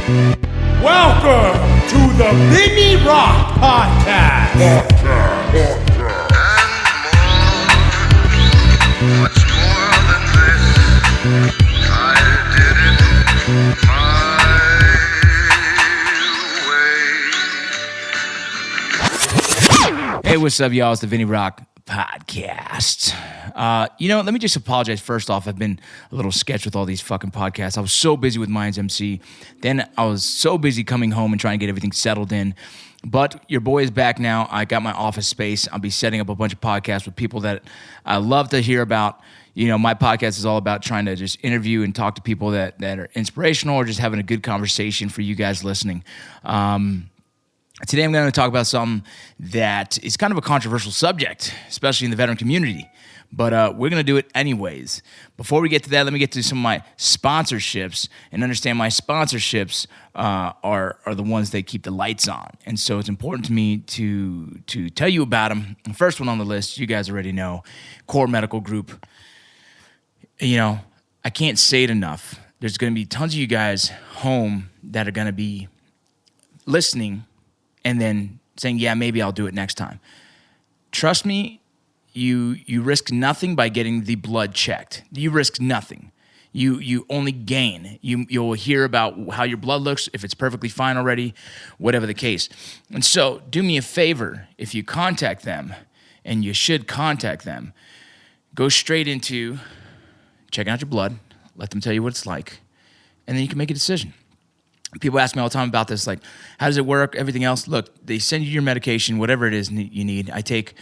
Welcome to the Vinny Rock Podcast. Much more than this, I did it my way. Hey, what's up, y'all? It's the Vinny Rock Podcast. Let me just apologize first off. I've been a little sketch with all these fucking podcasts. I was so busy with Minds MC. Then I was so busy coming home and trying to get everything settled in. But your boy is back now. I got my office space. I'll be setting up a bunch of podcasts with people that I love to hear about. You know, my podcast is all about trying to just interview and talk to people that are inspirational or just having a good conversation for you guys listening. Today I'm going to talk about something that is kind of a controversial subject, especially in the veteran community. But we're going to do it anyways. Before we get to that, let me get to some of my sponsorships and understand my sponsorships are the ones that keep the lights on. And so it's important to me to tell you about them. The first one on the list, you guys already know, Core Medical Group. You know, I can't say it enough. There's going to be tons of you guys home that are going to be listening and then saying, yeah, maybe I'll do it next time. Trust me, you risk nothing by getting the blood checked. You risk nothing. You only gain. You'll hear about how your blood looks, if it's perfectly fine already, whatever the case. And so do me a favor, if you contact them, and you should contact them, go straight into checking out your blood, let them tell you what it's like, and then you can make a decision. People ask me all the time about this, like, how does it work, everything else? Look, they send you your medication, whatever it is you need. I take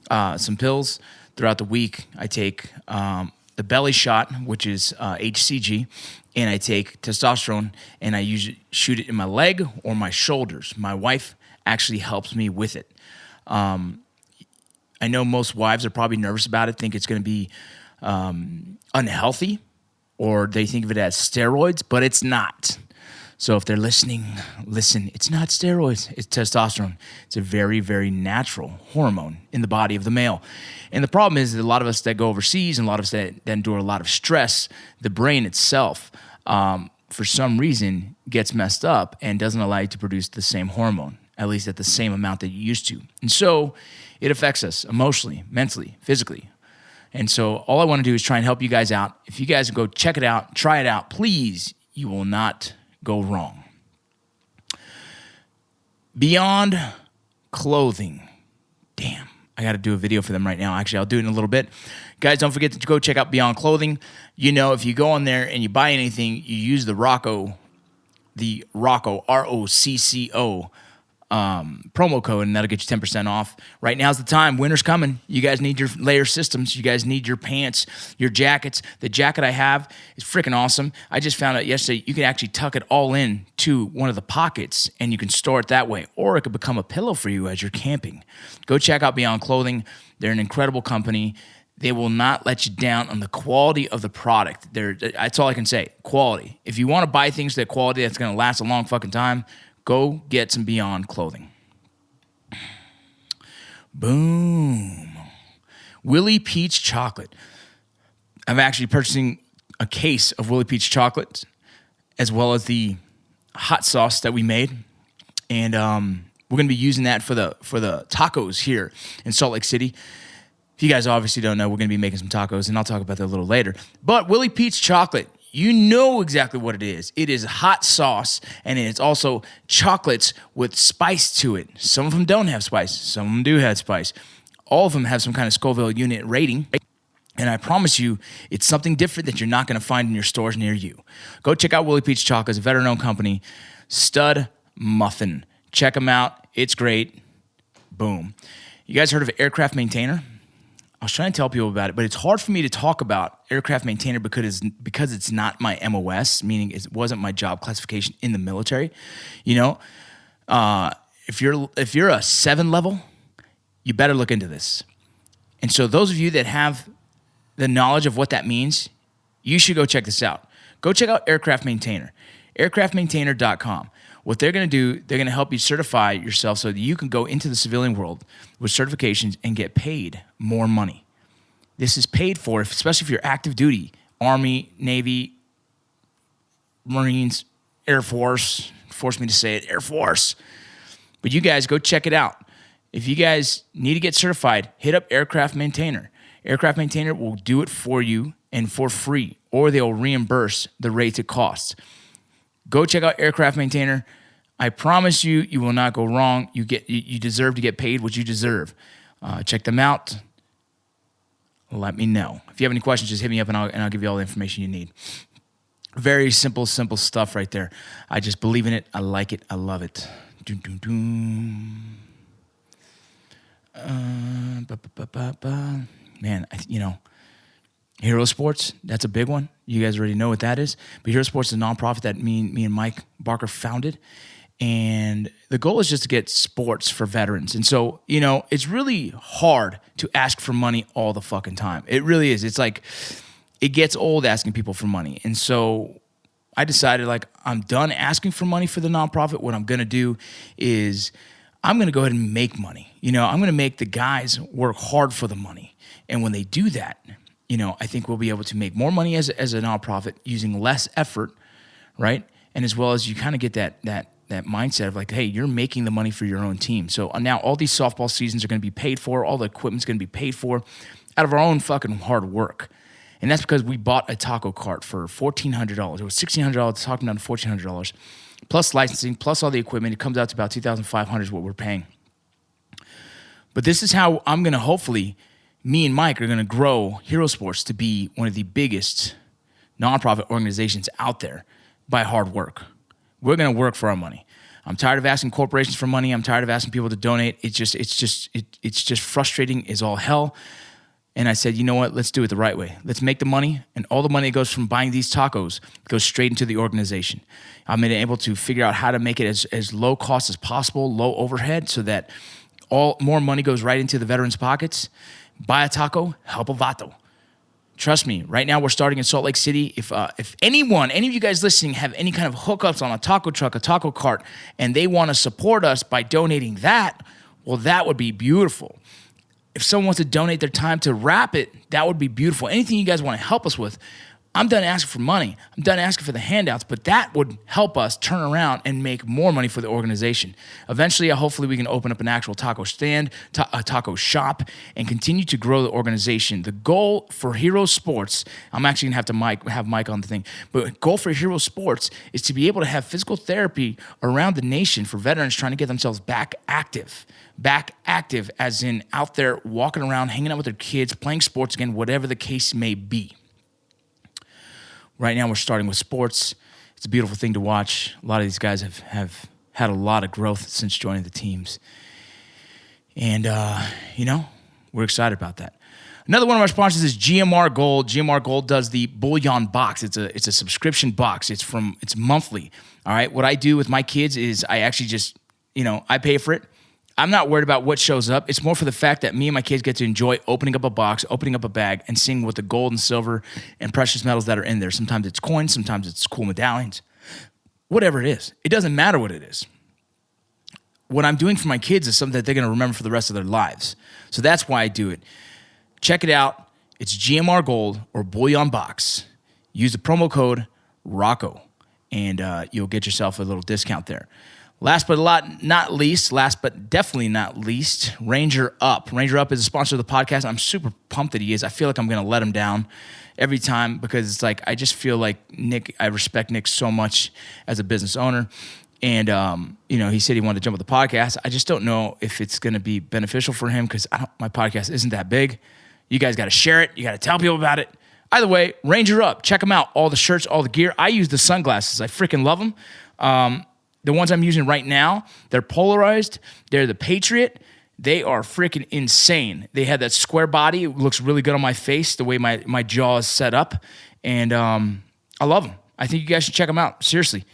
some pills throughout the week. I take the belly shot, which is HCG, and I take testosterone, and I usually shoot it in my leg or my shoulders. My wife actually helps me with it. I know most wives are probably nervous about it, think it's going to be unhealthy, or they think of it as steroids, but it's not. So if they're listening, listen, it's not steroids, it's testosterone. It's a very, very natural hormone in the body of the male. And the problem is that a lot of us that go overseas and a lot of us that endure a lot of stress, the brain itself, for some reason, gets messed up and doesn't allow you to produce the same hormone, at least at the same amount that you used to. And so it affects us emotionally, mentally, physically. And so all I want to do is try and help you guys out. If you guys go check it out, try it out, please, you will not go wrong. Beyond Clothing. Damn, I got to do a video for them right now. Actually, I'll do it in a little bit. Guys, don't forget to go check out Beyond Clothing. You know, if you go on there and you buy anything, you use the Rocco, ROCCO promo code, and that'll get you 10% off. Right now's the time. Winter's coming. You guys need your layer systems. You guys need your pants, your jackets. The jacket I have is freaking awesome. I just found out yesterday you can actually tuck it all in to one of the pockets, and you can store it that way, or it could become a pillow for you as you're camping. Go check out Beyond Clothing. They're an incredible company. They will not let you down on the quality of the product. That's all I can say. Quality. If you want to buy things that quality that's going to last a long fucking time, go get some Beyond Clothing. Boom. Willie Peach Chocolate. I'm actually purchasing a case of Willie Peach Chocolate as well as the hot sauce that we made. And we're going to be using that for the tacos here in Salt Lake City. If you guys obviously don't know, we're going to be making some tacos, and I'll talk about that a little later. But Willie Peach Chocolate, you know exactly what it is. It is hot sauce, and it's also chocolates with spice to it. Some of them don't have spice. Some of them do have spice. All of them have some kind of Scoville unit rating, and I promise you, it's something different that you're not going to find in your stores near you. Go check out Willie Peach Chocolate. It's a veteran-owned company. Stud Muffin. Check them out. It's great. Boom. You guys heard of Aircraft Maintainer? I was trying to tell people about it, but it's hard for me to talk about Aircraft Maintainer because it's not my MOS, meaning it wasn't my job classification in the military. You know, if you're a 7 level, you better look into this. And so those of you that have the knowledge of what that means, you should go check this out. Go check out Aircraft Maintainer, aircraftmaintainer.com. What they're going to do, they're going to help you certify yourself so that you can go into the civilian world with certifications and get paid more money. This is paid for, especially if you're active duty, Army, Navy, Marines, Air Force. Forced me to say it, Air Force. But you guys go check it out. If you guys need to get certified, hit up Aircraft Maintainer. Aircraft Maintainer will do it for you and for free, or they'll reimburse the rates it costs. Go check out Aircraft Maintainer. I promise you, you will not go wrong. You deserve to get paid what you deserve. Check them out. Let me know. If you have any questions, just hit me up and I'll give you all the information you need. Very simple stuff right there. I just believe in it. I like it. I love it. Man, Hero Sports, that's a big one. You guys already know what that is. But Hero Sports is a nonprofit that me and Mike Barker founded. And the goal is just to get sports for veterans. And so, it's really hard to ask for money all the fucking time. It really is. It's like, it gets old asking people for money. And so I decided, I'm done asking for money for the nonprofit. What I'm going to do is I'm going to go ahead and make money. I'm going to make the guys work hard for the money. And when they do that, I think we'll be able to make more money as a nonprofit using less effort, right? And as well as you kind of get that mindset of hey, you're making the money for your own team. So now all these softball seasons are going to be paid for. All the equipment's going to be paid for out of our own fucking hard work. And that's because we bought a taco cart for $1,400. It was $1,600, talking down to $1,400, plus licensing, plus all the equipment. It comes out to about $2,500 is what we're paying. But this is how I'm going to hopefully, me and Mike are going to grow Hero Sports to be one of the biggest nonprofit organizations out there by hard work. We're going to work for our money. I'm tired of asking corporations for money. I'm tired of asking people to donate. It's just frustrating as all hell. And I said, you know what? Let's do it the right way. Let's make the money, and all the money that goes from buying these tacos goes straight into the organization. I'm able to figure out how to make it as low cost as possible, low overhead, so that more money goes right into the veterans' pockets. Buy a taco, help a vato. Trust me, right now we're starting in Salt Lake City. If any of you guys listening have any kind of hookups on a taco truck, a taco cart, and they want to support us by donating that, well, that would be beautiful. If someone wants to donate their time to wrap it, that would be beautiful. Anything you guys want to help us with, I'm done asking for money. I'm done asking for the handouts, but that would help us turn around and make more money for the organization. Eventually, hopefully, we can open up an actual taco stand, a taco shop, and continue to grow the organization. The goal for Hero Sports, I'm actually going to have Mike on the thing, but the goal for Hero Sports is to be able to have physical therapy around the nation for veterans trying to get themselves back active. Back active as in out there walking around, hanging out with their kids, playing sports again, whatever the case may be. Right now, we're starting with sports. It's a beautiful thing to watch. A lot of these guys have had a lot of growth since joining the teams. And, we're excited about that. Another one of our sponsors is GMR Gold. GMR Gold does the Bullion Box. It's a subscription box. It's monthly. All right. What I do with my kids is I actually just, I pay for it. I'm not worried about what shows up. It's more for the fact that me and my kids get to enjoy opening up a box, opening up a bag, and seeing what the gold and silver and precious metals that are in there. Sometimes it's coins, sometimes it's cool medallions. Whatever it is. It doesn't matter what it is. What I'm doing for my kids is something that they're going to remember for the rest of their lives. So that's why I do it. Check it out. It's GMR Gold or Bullion Box. Use the promo code ROCCO, and you'll get yourself a little discount there. Last but definitely not least, Ranger Up. Ranger Up is a sponsor of the podcast. I'm super pumped that he is. I feel like I'm going to let him down every time because it's I just feel like Nick, I respect Nick so much as a business owner. And, he said he wanted to jump on the podcast. I just don't know if it's going to be beneficial for him because my podcast isn't that big. You guys got to share it. You got to tell people about it. Either way, Ranger Up. Check them out. All the shirts, all the gear. I use the sunglasses. I freaking love them. The ones I'm using right now, they're polarized. They're the Patriot. They are freaking insane. They have that square body. It looks really good on my face, the way my jaw is set up. And I love them. I think you guys should check them out. Seriously.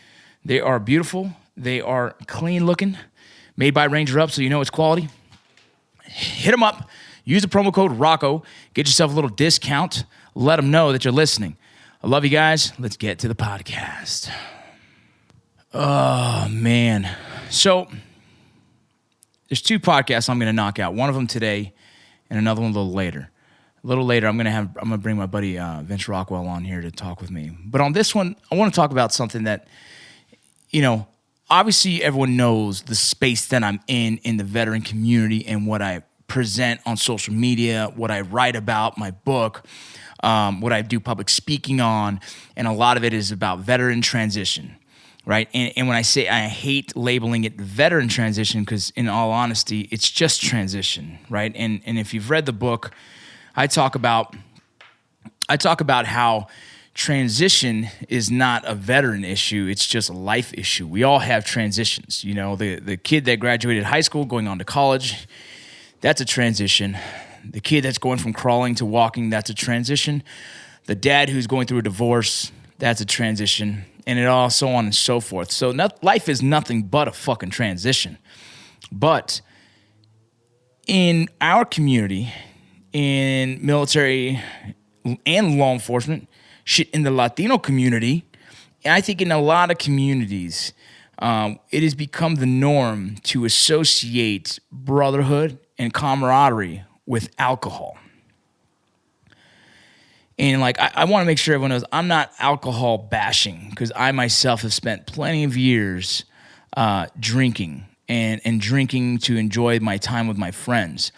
They are beautiful. They are clean looking. Made by Ranger Up, so you know it's quality. Hit them up. Use the promo code ROCCO. Get yourself a little discount. Let them know that you're listening. I love you guys. Let's get to the podcast. Oh, man. So there's two podcasts I'm going to knock out. One of them today and another one a little later. A little later, I'm going to bring my buddy Vince Rockwell on here to talk with me. But on this one, I want to talk about something that, you know, obviously everyone knows the space that I'm in the veteran community and what I present on social media, what I write about, my book, what I do public speaking on, and a lot of it is about veteran transition, right? And when I say I hate labeling it veteran transition, because in all honesty, it's just transition, right? And if you've read the book, I talk about how transition is not a veteran issue, it's just a life issue. We all have transitions. You know, the kid that graduated high school going on to college, that's a transition. The kid that's going from crawling to walking, that's a transition. The dad who's going through a divorce, that's a transition. And it all so on and so forth. So life is nothing but a fucking transition. But in our community, in military and law enforcement, shit, in the Latino community, and I think in a lot of communities, it has become the norm to associate brotherhood and camaraderie with alcohol. And like, I want to make sure everyone knows I'm not alcohol bashing, because I myself have spent plenty of years drinking and drinking to enjoy my time with my friends.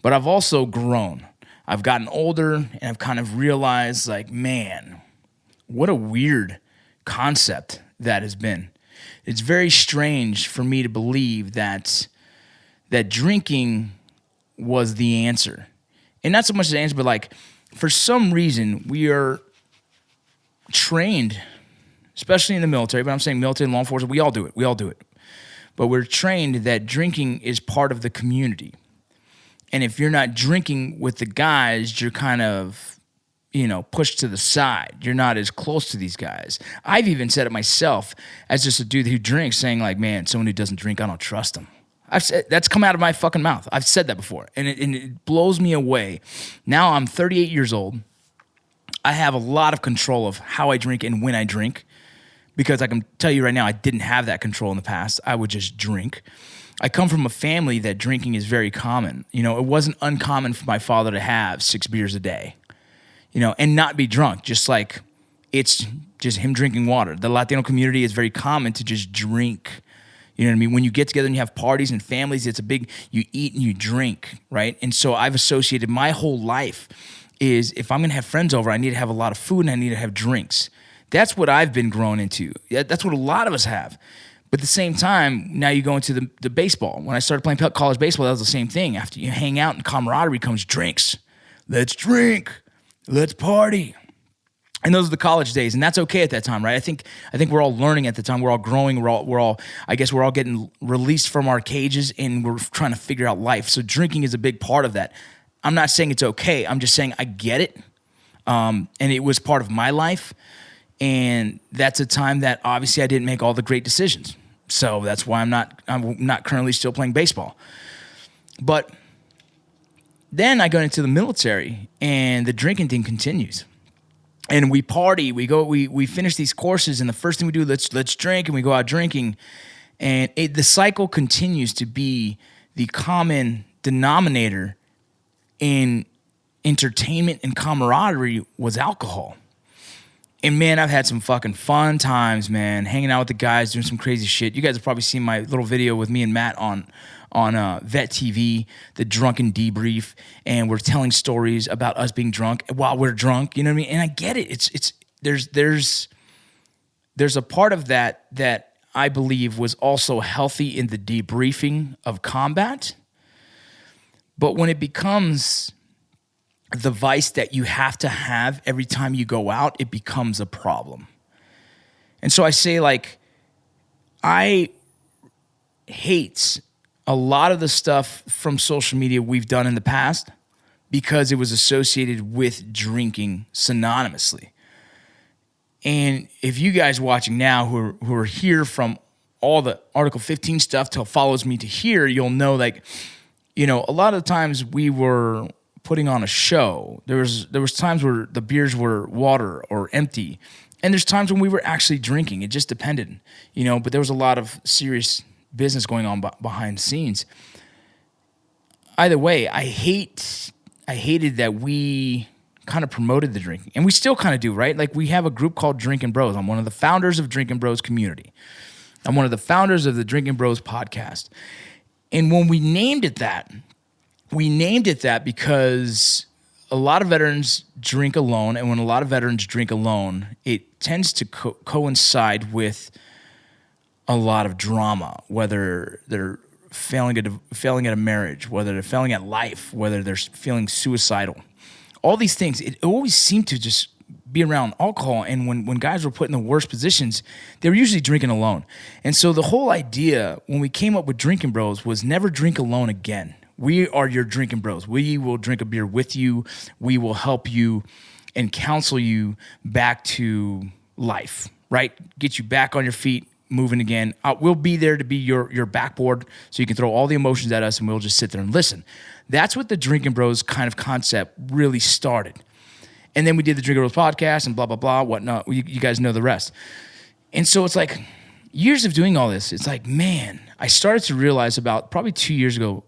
But I've also grown. I've gotten older and I've kind of realized, like, man, what a weird concept that has been. It's very strange for me to believe that drinking was the answer. And not so much the answer, but like, for some reason, we are trained, especially in the military, but I'm saying military and law enforcement, we all do it. But we're trained that drinking is part of the community. And if you're not drinking with the guys, you're kind of, you know, pushed to the side. You're not as close to these guys. I've even said it myself as just a dude who drinks, saying like, man, someone who doesn't drink, I don't trust them. I've said, that's come out of my fucking mouth. I've said that before, and it blows me away. Now I'm 38 years old. I have a lot of control of how I drink and when I drink, because I can tell you right now, I didn't have that control in the past. I would just drink. I come from a family that drinking is very common. You know, it wasn't uncommon for my father to have 6 beers a day, you know, and not be drunk, just like it's just him drinking water. The Latino community is very common to just drink. You know what I mean? When you get together and you have parties and families, it's a big, you eat and you drink, right? And so I've associated my whole life is, if I'm going to have friends over, I need to have a lot of food and I need to have drinks. That's what I've been grown into. That's what a lot of us have. But at the same time, now you go into the baseball. When I started playing college baseball, that was the same thing. After you hang out and camaraderie comes drinks. Let's drink. Let's party. And those are the college days, and that's okay at that time, right? I think we're all learning at the time. We're all growing. We're all getting released from our cages, and we're trying to figure out life. So drinking is a big part of that. I'm not saying it's okay. I'm just saying I get it, and it was part of my life. And that's a time that obviously I didn't make all the great decisions. So that's why I'm not currently still playing baseball. But then I go into the military, and the drinking thing continues. And we party, we finish these courses, and the first thing we do, let's drink, and we go out drinking. And the cycle continues to be the common denominator in entertainment and camaraderie was alcohol. And man, I've had some fucking fun times, man, hanging out with the guys, doing some crazy shit. You guys have probably seen my little video with me and Matt on Vet TV, the drunken debrief, and we're telling stories about us being drunk while we're drunk. You know what I mean? And I get it. There's a part of that I believe was also healthy in the debriefing of combat. But when it becomes the vice that you have to have every time you go out, it becomes a problem. And so I say, like, I hate a lot of the stuff from social media we've done in the past because it was associated with drinking synonymously. And if you guys watching now who are here from all the Article 15 stuff till follows me to here, you'll know, like, you know, a lot of the times we were putting on a show. There was times where the beers were water or empty, and there's times when we were actually drinking. It just depended, you know. But there was a lot of serious business going on behind the scenes. Either way, I hated that we kind of promoted the drinking, and we still kind of do, right? Like, we have a group called Drinkin' Bros. I'm one of the founders of Drinkin' Bros community, I'm one of the founders of the Drinking Bros podcast. And when we named it that because a lot of veterans drink alone. And when a lot of veterans drink alone, it tends to coincide with a lot of drama, whether they're failing at a marriage, whether they're failing at life, whether they're feeling suicidal. All these things, it always seemed to just be around alcohol. And when guys were put in the worst positions, they were usually drinking alone. And so the whole idea when we came up with Drinking Bros was never drink alone again. We are your drinking bros. We will drink a beer with you. We will help you and counsel you back to life, right? Get you back on your feet, moving again. We'll be there to be your backboard so you can throw all the emotions at us and we'll just sit there and listen. That's what the Drinking Bros kind of concept really started. And then we did the Drinking Bros podcast and blah, blah, blah, whatnot. You guys know the rest. And so it's like years of doing all this. It's like, man, I started to realize about probably 2 years ago,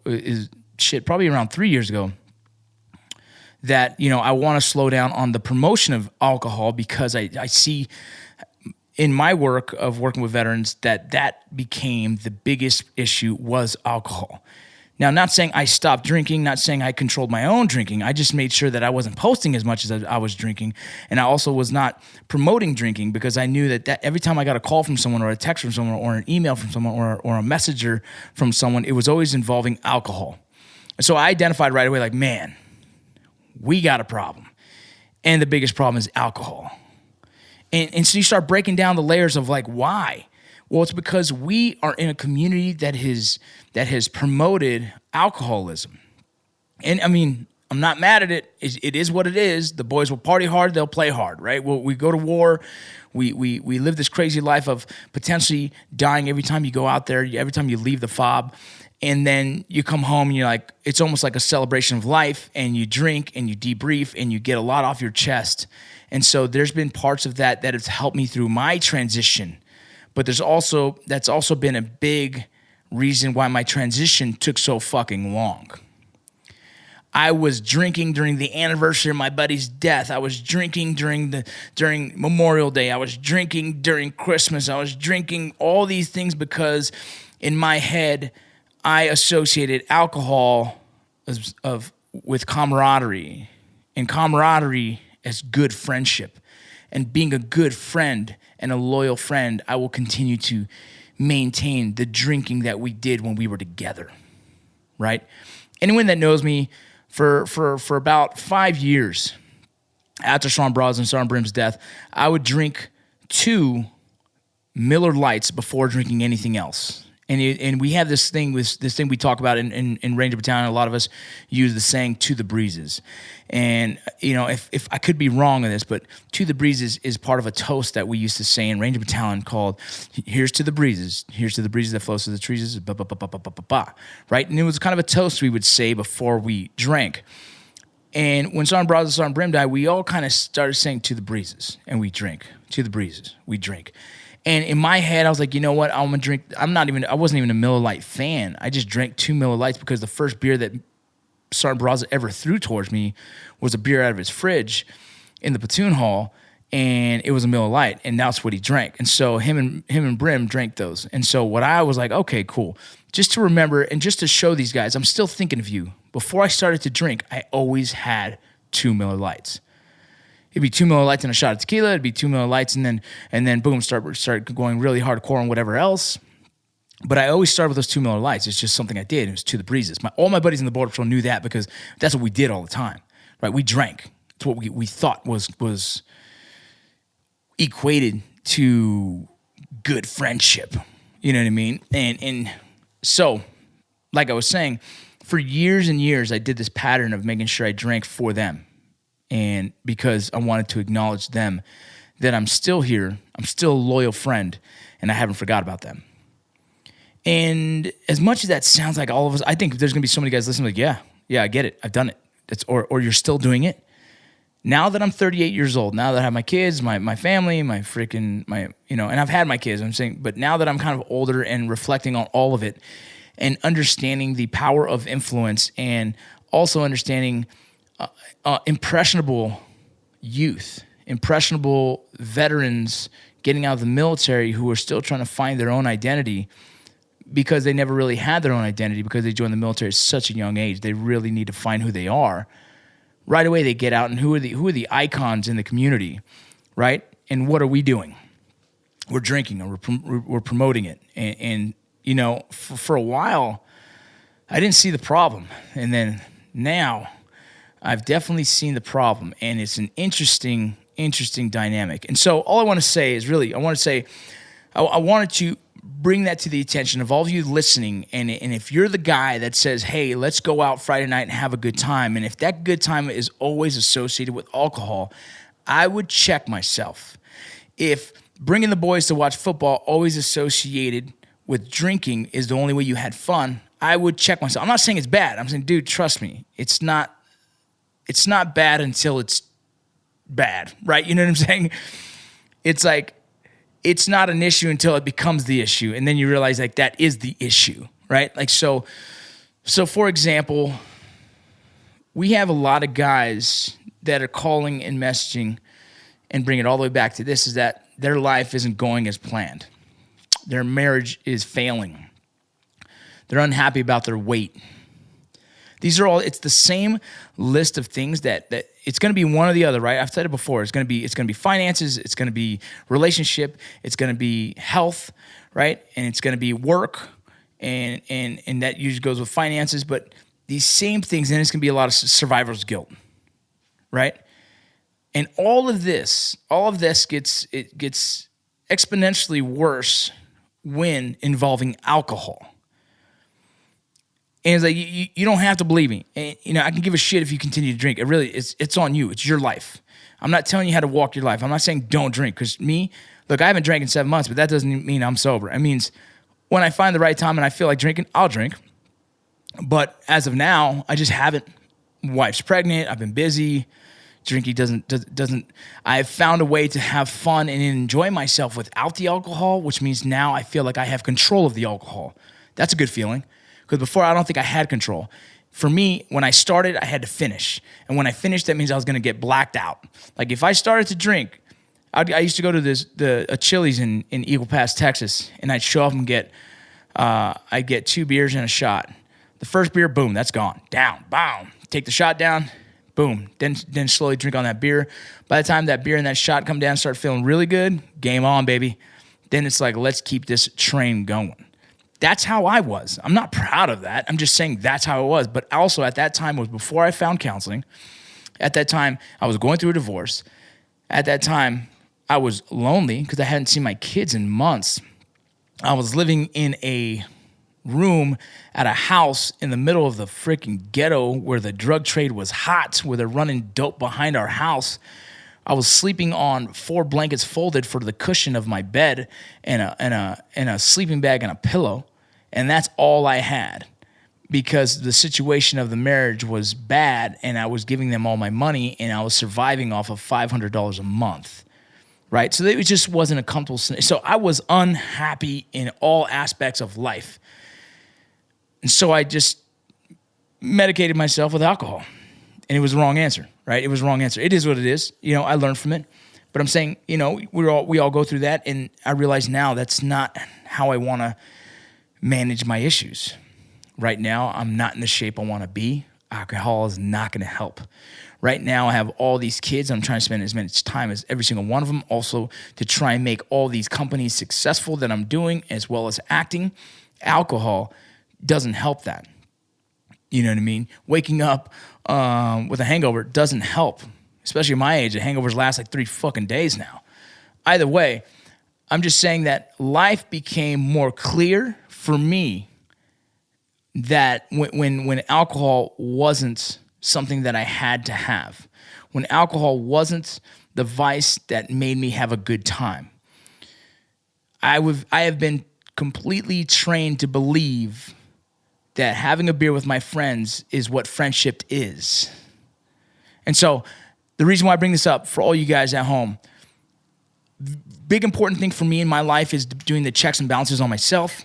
probably around 3 years ago, that, I want to slow down on the promotion of alcohol because I see in my work of working with veterans that became the biggest issue was alcohol. Now, not saying I stopped drinking, not saying I controlled my own drinking. I just made sure that I wasn't posting as much as I was drinking. And I also was not promoting drinking because I knew that every time I got a call from someone or a text from someone or an email from someone or a messenger from someone, it was always involving alcohol. So I identified right away, like, man, we got a problem. And the biggest problem is alcohol. And so you start breaking down the layers of like, why? Well, it's because we are in a community that has promoted alcoholism. And I mean, I'm not mad at it. It is what it is. The boys will party hard, they'll play hard, right? We go to war. We live this crazy life of potentially dying every time you go out there, every time you leave the fob. And then you come home and you're like, it's almost like a celebration of life, and you drink and you debrief and you get a lot off your chest. And so there's been parts of that have helped me through my transition. But that's also been a big reason why my transition took so fucking long. I was drinking during the anniversary of my buddy's death. I was drinking during Memorial Day. I was drinking during Christmas. I was drinking all these things because in my head, I associated alcohol with camaraderie, and camaraderie as good friendship. And being a good friend and a loyal friend, I will continue to maintain the drinking that we did when we were together, right? Anyone that knows me for about 5 years after Sergeant Bras and Sergeant Brim's death, I would drink 2 Miller Lights before drinking anything else. And we have this thing we talk about in Ranger Battalion. A lot of us use the saying "to the breezes," and if I could be wrong on this, but "to the breezes" is part of a toast that we used to say in Ranger Battalion called "Here's to the breezes, here's to the breezes that flows through the trees," right? And it was kind of a toast we would say before we drank. And when Sergeant Bras and Sergeant Brim died, we all kind of started saying "to the breezes," and we drink. To the breezes, we drink. And in my head, I was like, you know what? I'm gonna drink. I wasn't even a Miller Lite fan. I just drank 2 Miller Lights because the first beer that Sergeant Barraza ever threw towards me was a beer out of his fridge in the platoon hall, and it was a Miller Lite, and that's what he drank. And so him and Brim drank those. And so what I was like, okay, cool. Just to remember and just to show these guys, I'm still thinking of you. Before I started to drink, I always had 2 Miller Lights. It'd be 2 Miller Lights and a shot of tequila. It'd be 2 Miller Lights and then boom, start going really hardcore on whatever else. But I always started with those 2 Miller Lights. It's just something I did. It was to the breezes. All my buddies in the Border Patrol knew that because that's what we did all the time, right? We drank. It's what we thought was equated to good friendship. You know what I mean? And so, like I was saying, for years and years, I did this pattern of making sure I drank for them. And because I wanted to acknowledge them, that I'm still here, I'm still a loyal friend, and I haven't forgot about them. And as much as that sounds like all of us, I think there's going to be so many guys listening like, yeah, I get it. I've done it. Or you're still doing it. Now that I'm 38 years old, now that I have my kids, my family, and I've had my kids, I'm saying, but now that I'm kind of older and reflecting on all of it and understanding the power of influence and also understanding impressionable youth, impressionable veterans getting out of the military who are still trying to find their own identity because they never really had their own identity because they joined the military at such a young age. They really need to find who they are. Right away, they get out, and who are the icons in the community, right? And what are we doing? We're drinking, and we're promoting it. And you know, for a while, I didn't see the problem. And then now, I've definitely seen the problem. And it's an interesting dynamic. And so all I want to say is really, I wanted to bring that to the attention of all of you listening. And if you're the guy that says, hey, let's go out Friday night and have a good time, and if that good time is always associated with alcohol, I would check myself. If bringing the boys to watch football always associated with drinking is the only way you had fun, I would check myself. I'm not saying it's bad. I'm saying, dude, trust me. It's not bad until it's bad, right? You know what I'm saying? It's like, it's not an issue until it becomes the issue. And then you realize like that is the issue, right? Like, so for example, we have a lot of guys that are calling and messaging and bring it all the way back to this, is that their life isn't going as planned. Their marriage is failing. They're unhappy about their weight. These are all, it's the same list of things that it's going to be one or the other, right? I've said it before. It's going to be finances. It's going to be relationship. It's going to be health, right? And it's going to be work. And that usually goes with finances. But these same things, and it's going to be a lot of survivor's guilt, right? And all of this gets exponentially worse when involving alcohol. And it's like, you don't have to believe me. And, you know, I can give a shit if you continue to drink. It really, it's on you. It's your life. I'm not telling you how to walk your life. I'm not saying don't drink. Because look, I haven't drank in 7 months, but that doesn't mean I'm sober. It means when I find the right time and I feel like drinking, I'll drink. But as of now, I just haven't. Wife's pregnant. I've been busy. Drinking doesn't. I've found a way to have fun and enjoy myself without the alcohol, which means now I feel like I have control of the alcohol. That's a good feeling. Because before, I don't think I had control. For me, when I started, I had to finish. And when I finished, that means I was going to get blacked out. Like if I started to drink, I used to go to a Chili's in Eagle Pass, Texas, and I'd show up and I'd get 2 beers and a shot. The first beer, boom, that's gone. Down, boom. Take the shot down, boom. Then slowly drink on that beer. By the time that beer and that shot come down, start feeling really good, game on, baby. Then it's like, let's keep this train going. That's how I was. I'm not proud of that. I'm just saying that's how it was. But also at that time was before I found counseling. At that time, I was going through a divorce. At that time, I was lonely because I hadn't seen my kids in months. I was living in a room at a house in the middle of the freaking ghetto where the drug trade was hot, where they're running dope behind our house. I was sleeping on 4 blankets folded for the cushion of my bed and a sleeping bag and a pillow. And that's all I had because the situation of the marriage was bad and I was giving them all my money and I was surviving off of $500 a month, right? So it just wasn't a comfortable scenario. So I was unhappy in all aspects of life. And so I just medicated myself with alcohol. And it was the wrong answer, right? It was the wrong answer. It is what it is. You know, I learned from it. But I'm saying, you know, we all go through that. And I realize now that's not how I want to manage my issues. Right now, I'm not in the shape I want to be. Alcohol is not going to help. Right now, I have all these kids. I'm trying to spend as much time as every single one of them. Also, to try and make all these companies successful that I'm doing, as well as acting. Alcohol doesn't help that. You know what I mean? Waking up with a hangover doesn't help, especially at my age. The hangovers last like 3 fucking days now. Either way, I'm just saying that life became more clear for me that when alcohol wasn't something that I had to have, when alcohol wasn't the vice that made me have a good time. I have been completely trained to believe that having a beer with my friends is what friendship is. And so the reason why I bring this up for all you guys at home, big important thing for me in my life is doing the checks and balances on myself,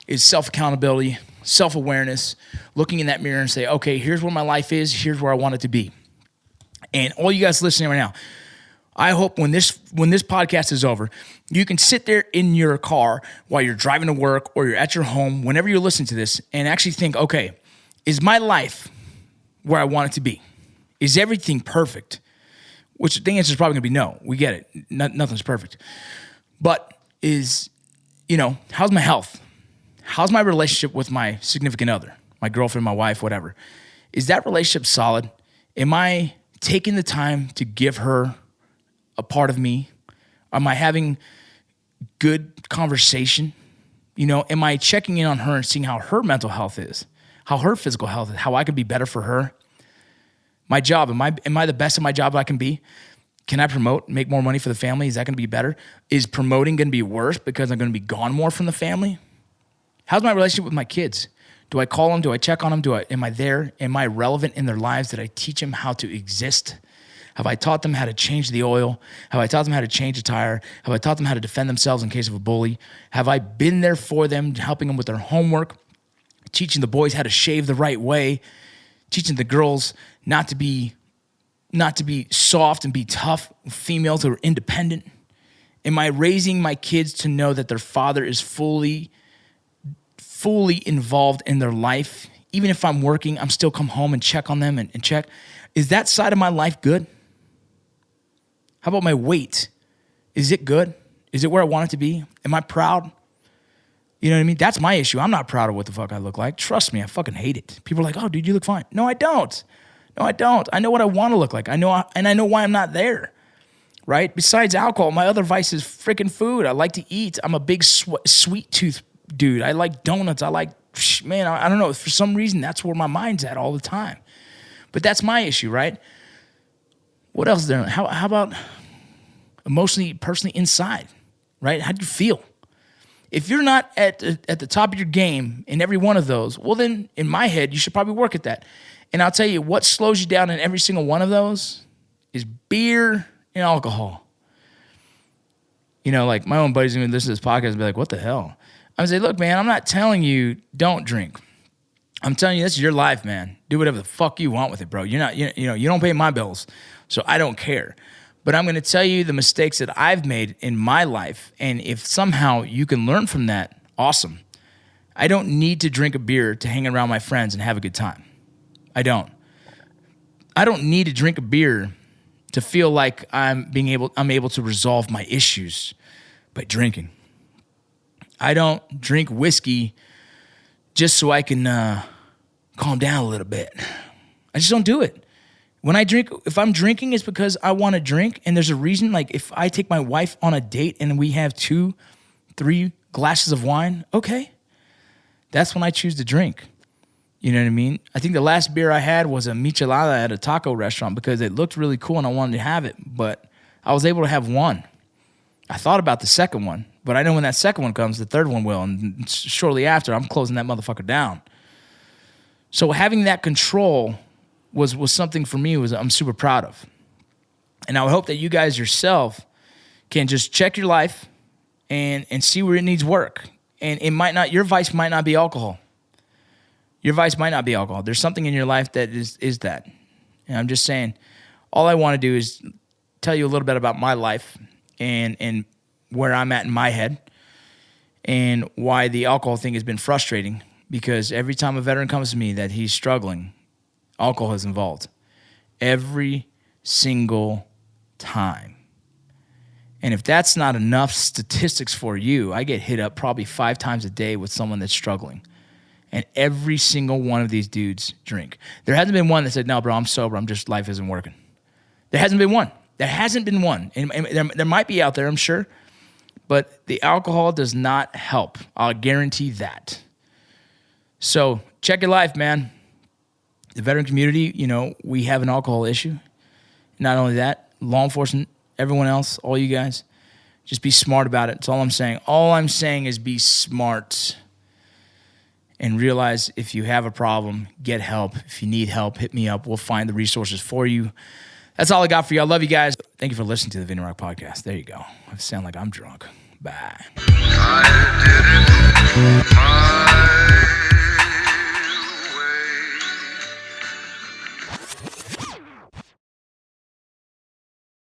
is self-accountability, self-awareness, looking in that mirror and say, okay, here's where my life is, here's where I want it to be. And all you guys listening right now, I hope when this podcast is over, you can sit there in your car while you're driving to work or you're at your home, whenever you're listening to this, and actually think, okay, is my life where I want it to be? Is everything perfect? Which the answer is probably going to be no. We get it. Nothing's perfect. But how's my health? How's my relationship with my significant other, my girlfriend, my wife, whatever? Is that relationship solid? Am I taking the time to give her a part of me? Am I having good conversation? Am I checking in on her and seeing how her mental health is, how her physical health is, how I can be better for her? My job, am I the best at my job I can be? Can I promote, make more money for the family? Is that going to be better? Is promoting going to be worse because I'm going to be gone more from the family? How's my relationship with my kids? Do I call them? Do I check on them? Am I there? Am I relevant in their lives? Did I teach them how to exist? Have I taught them how to change the oil? Have I taught them how to change a tire? Have I taught them how to defend themselves in case of a bully? Have I been there for them, helping them with their homework, teaching the boys how to shave the right way, teaching the girls not to be soft and be tough females who are independent? Am I raising my kids to know that their father is fully involved in their life? Even if I'm working, I'm still come home and check on them and check. Is that side of my life good? How about my weight? Is it good? Is it where I want it to be? Am I proud? You know what I mean? That's my issue. I'm not proud of what the fuck I look like. Trust me, I fucking hate it. People are like, oh, dude, you look fine. No, I don't. I know what I want to look like. I know why I'm not there, right? Besides alcohol, my other vice is freaking food. I like to eat. I'm a big sweet tooth dude. I like donuts. I don't know. For some reason, that's where my mind's at all the time. But that's my issue, right? What else is there? How about emotionally, personally inside, right? How do you feel? If you're not at the top of your game in every one of those, well, then in my head, you should probably work at that. And I'll tell you, what slows you down in every single one of those is beer and alcohol. Like my own buddies going to listen to this podcast and be like, what the hell? I would say, look, man, I'm not telling you don't drink. I'm telling you, this is your life, man. Do whatever the fuck you want with it, bro. You don't pay my bills, so I don't care. But I'm going to tell you the mistakes that I've made in my life, and if somehow you can learn from that, awesome. I don't need to drink a beer to hang around my friends and have a good time. I don't need to drink a beer to feel like I'm able to resolve my issues by drinking. I don't drink whiskey just so I can calm down a little bit. I just don't do it. When I drink, if I'm drinking, it's because I want to drink, and there's a reason. Like if I take my wife on a date and we have 2-3 glasses of wine, okay, that's when I choose to drink. You know what I mean? I think the last beer I had was a michelada at a taco restaurant because it looked really cool and I wanted to have it, but I was able to have one. I thought about the second one, but I know when that second one comes, the third one will, and shortly after, I'm closing that motherfucker down. So having that control was something for me I'm super proud of. And I would hope that you guys yourself can just check your life and see where it needs work. And your vice might not be alcohol. Your vice might not be alcohol. There's something in your life that is that. And I'm just saying, all I want to do is tell you a little bit about my life and where I'm at in my head and why the alcohol thing has been frustrating, because every time a veteran comes to me that he's struggling, alcohol is involved. Every single time. And if that's not enough statistics for you, I get hit up probably 5 times a day with someone that's struggling. And every single one of these dudes drink. There hasn't been one that said, no, bro, I'm sober. Life isn't working. There hasn't been one. And there might be out there, I'm sure. But the alcohol does not help. I'll guarantee that. So check your life, man. The veteran community, we have an alcohol issue. Not only that, law enforcement, everyone else, all you guys, just be smart about it. That's all I'm saying. All I'm saying is be smart and realize if you have a problem, get help. If you need help, hit me up. We'll find the resources for you. That's all I got for you. I love you guys. Thank you for listening to the Vinny Rock Podcast. There you go. I sound like I'm drunk. Bye. I did it.